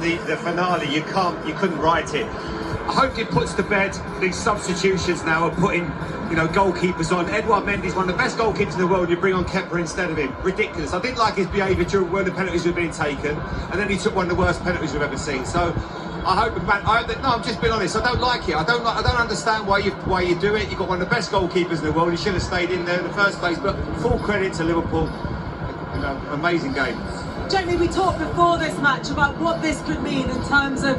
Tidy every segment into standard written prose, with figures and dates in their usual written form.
The finale, you couldn't write it. I hope it puts to bed these substitutions now of putting, goalkeepers on. Edouard Mendy's one of the best goalkeepers in the world. You bring on Kepa instead of him. Ridiculous. I didn't like his behaviour when the penalties were being taken, and then he took one of the worst penalties we've ever seen. So I hope I'm just being honest. I don't like it. I don't understand why you do it. You've got one of the best goalkeepers in the world. He should have stayed in there in the first place. But full credit to Liverpool. Amazing game. Jamie, we talked before this match about what this could mean in terms of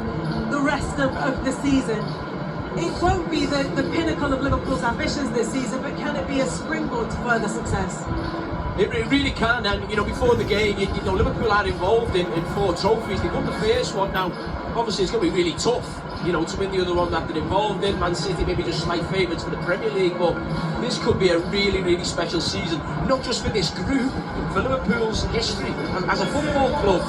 the rest of the season. It won't be the pinnacle of Liverpool's ambitions this season, but can it be a springboard to further success? It really can, and before the game, Liverpool are involved in 4 trophies. They won the first one. Now, obviously, it's going to be really tough, to win the other one that they're involved in. Man City maybe just slight favourites for the Premier League, but this could be a really, really special season, not just for this group, for Liverpool's history as a football club.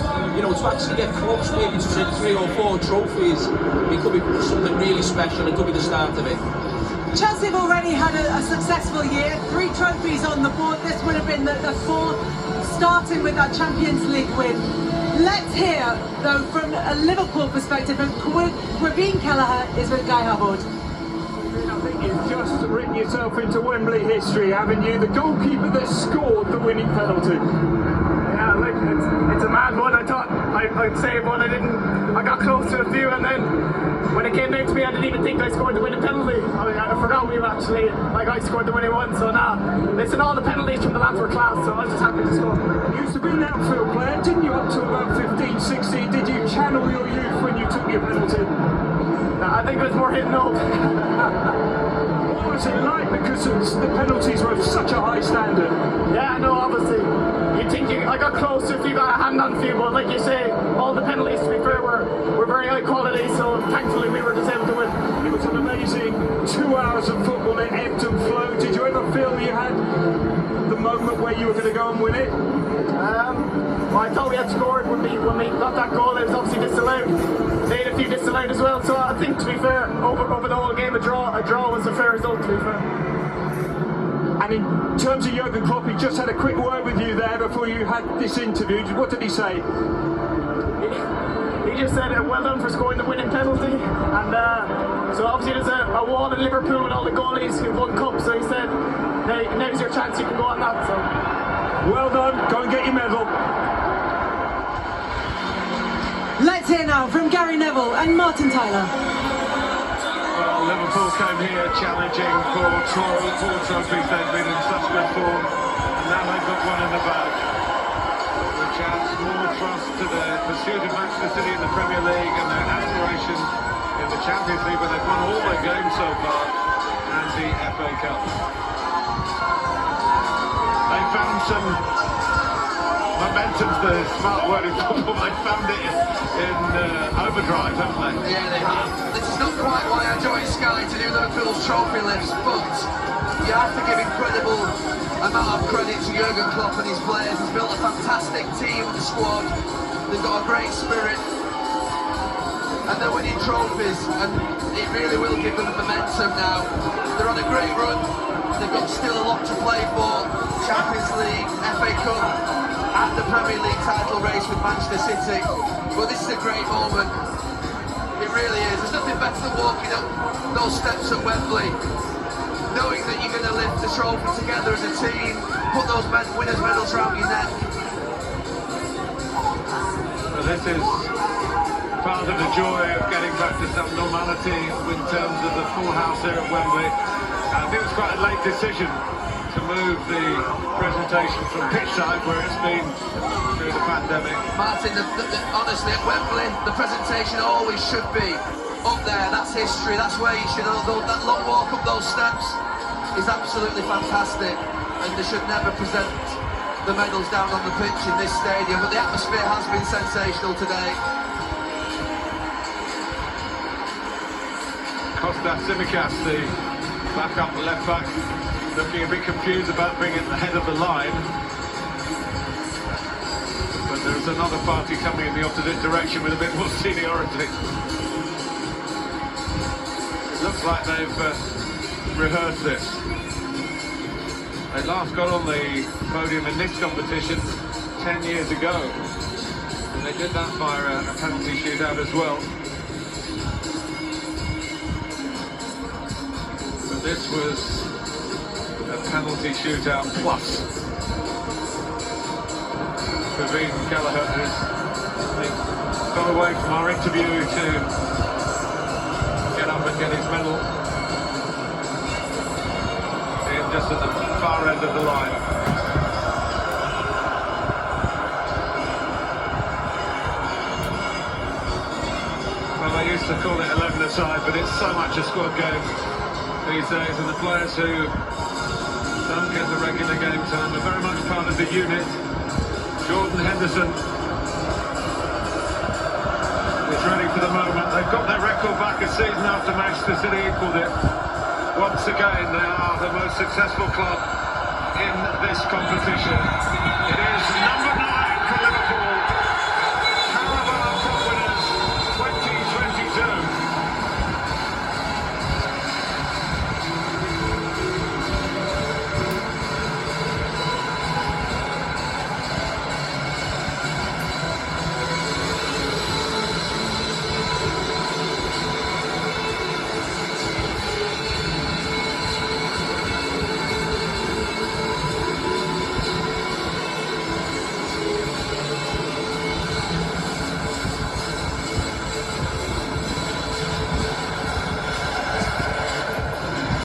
To actually get close maybe to 3 or 4 trophies, it could be something really special. It could be the start of it. Chelsea have already had a successful year, 3 trophies on the board. This would have been the 4th, starting with that Champions League win. Let's hear, though, from a Liverpool perspective, and Quabine Kelleher is with Guy Harbord. I think you've just written yourself into Wembley history, haven't you? The goalkeeper that scored the winning penalty. Yeah, look, it's a mad one. I thought I'd save one. I didn't. I got close to a few, and then when it came down to me, I didn't even think I scored the winning penalty. I forgot we actually, I scored the winning one. So listen, all the penalties from the lads were class, so I was just happy to score. You used to be an outfield player, didn't you, up to about 15, 16? Did you channel your youth when you took your penalty? I think it was more hitting up. What was it like? Because the penalties were of such a high standard. Yeah, no, obviously. You think I got close if you got a hand on few, but like you say, all the penalties, to be fair, were very high quality, so thankfully we were just able to win. It was an amazing 2 hours of football. It ebbed and flowed. Did you ever feel you had the moment where you were going to go and win it? Well, I thought we had scored when we got that goal. It was obviously disallowed. They had a few disallowed as well, so I think, to be fair, over the whole game, a draw was a fair result, to be fair. And in terms of Jurgen Klopp, he just had a quick word with you there before you had this interview. What did he say? He just said, well done for scoring the winning penalty. And so obviously there's a wall in Liverpool with all the goalies who've won cups. So he said, hey, now's your chance, you can go on that. So well done, go and get your medal. Let's hear now from Gary Neville and Martin Tyler. Well, Liverpool came here challenging for 4 trophies. They've been in such good form, and now they've got one in the bag, which adds more trust to their pursuit of Manchester City in the Premier League and their aspiration in the Champions League, where they've won all their games so far, and the FA Cup. They found some momentum's the smart word in football. They found it in overdrive, haven't they? Yeah, they have. This is not quite why I joined Sky to do Liverpool's trophy list, but you have to give incredible amount of credit to Jurgen Klopp and his players. He's built a fantastic team and squad. They've got a great spirit, and they're winning trophies, and it really will give them momentum now. They're on a great run. They've got still a lot to play for. Champions League, FA Cup, and the Premier League title race with Manchester City. But this is a great moment. It really is. There's nothing better than walking up those steps at Wembley, knowing that you're going to lift the trophy together as a team, put those winners' medals around your neck. Well, this is part of the joy of getting back to some normality in terms of the full house here at Wembley. I think it was quite a late decision to move the presentation from pitchside, where it's been through the pandemic. Martin, honestly, at Wembley, the presentation always should be up there. That's history. That's where you should go. That long walk up those steps is absolutely fantastic, and they should never present the medals down on the pitch in this stadium. But the atmosphere has been sensational today. Kostas Tsimikas, the backup left back, looking a bit confused about being at the head of the line. But there's another party coming in the opposite direction with a bit more seniority. It looks like they've rehearsed this. They last got on the podium in this competition 10 years ago. And they did that via a penalty shootout as well. But this was a penalty shootout plus. Praveen Kelleher has got away from our interview to get up and get his medal. Being just at the far end of the line. Well, they used to call it 11-a-side, but it's so much a squad game these days, and the players who don't get the regular game time are very much part of the unit. Jordan Henderson is ready for the moment. They've got their record back a season after Manchester City equalled it. Once again, they are the most successful club in this competition. It is number 9.